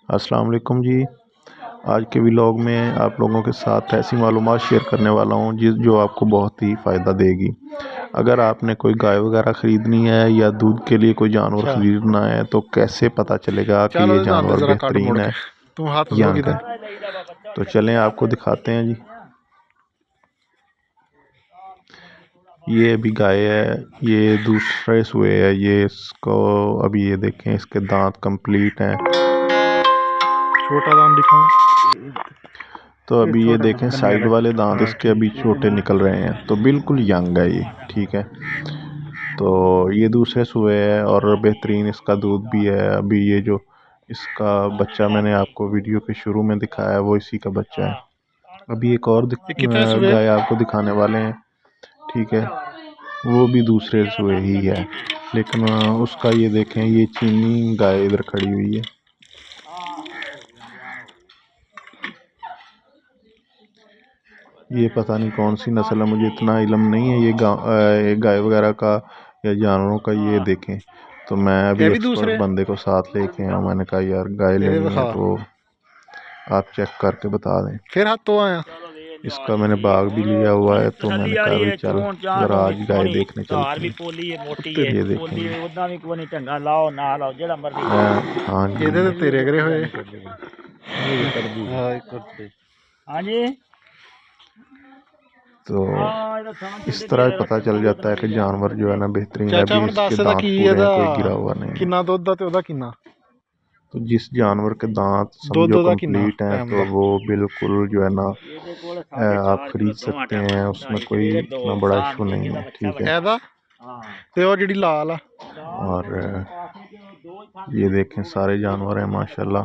अस्सलाम वालेकुम जी। आज के व्लॉग में आप लोगों के साथ ऐसी मालूमात शेयर करने वाला हूँ जो आपको बहुत ही फ़ायदा देगी। अगर आपने कोई गाय वगैरह ख़रीदनी है या दूध के लिए कोई जानवर अच्छा ख़रीदना है तो कैसे पता चलेगा कि चलो ये इधर आंदे जानवर जरा काट मोड़ बेहतरीन के है तुम हाथ या धोगी है। इधर। तो चलें आपको दिखाते हैं जी। ये अभी गाय है, ये दूसरे सुए है, ये इसको अभी ये देखें, इसके दांत कंप्लीट हैं। छोटा दाम दिखाओ। तो अभी ये छोटा देखें साइड वाले दांत हाँ इसके अभी ठीक। छोटे निकल रहे हैं, तो बिल्कुल यंग है ये। ठीक है, तो ये दूसरे सुए है और बेहतरीन इसका दूध भी है। अभी ये जो इसका बच्चा मैंने आपको वीडियो के शुरू में दिखाया वो इसी का बच्चा है। अभी एक और ये कितने सुबह? गाय आपको दिखाने वाले हैं। ठीक है, वो भी दूसरे सुए ही है, लेकिन उसका ये देखें, ये चीनी गाय इधर खड़ी हुई है। ये पता नहीं कौन सी नस्ल है, मुझे इतना इल्म नहीं है ये गाय वगैरह का या जानवरों का। ये देखें, तो मैं अभी ये भी एक्सपर्ट दूसरे बंदे को साथ लेके आया। मैंने कहा यार गाय ये लेनी है दिखा तो आप चेक करके बता दें। फिर हाथ तो आया। इसका मैंने बाग भी लिया हुआ है, तो मैंने कहा भाई चल जरा आज गाय देखने चलते हैं। तेरे ये देखें जी। हाँ ये जी। तो तेरे अगरे हुए। तो इस तरह पता चल जाता है कि जानवर जो है ना बेहतरीन है। चाचा अभी हम इसके दस दा दांत की पूरे हैं, एदा कोई गिरा हुआ नहीं है। किन्ना दुध दा ते ओदा किन्ना तो जिस जानवर के दांत समझो दुध ओदा किन्ना कंप्लीट हैं टाइम तो दा वो बिल्कुल जो है ना आप खरीद सकते हैं, उसमें कोई इतना बड़ा इशू नहीं है। ठीक है, एदा ते ओ जेडी लाल आ और ये देखें सारे जानवर हैं माशाल्लाह।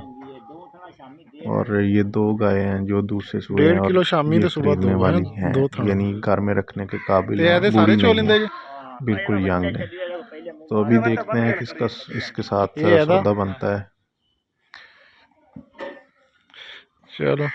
और ये दो गाय हैं जो दूसरे सुए हैं 1.5 और किलो शामी ये ते सुबह खरीदने दो हैं वाली हैं, दो थाना यानी घर में रखने के काबिल ते हैं, एदे बूढ़ी सारे नहीं है, चोलिंदे बिल्कुल यंग है। तो अभी देखते हैं किसका इसके साथ ये एदा सौदा बनता है। चलो।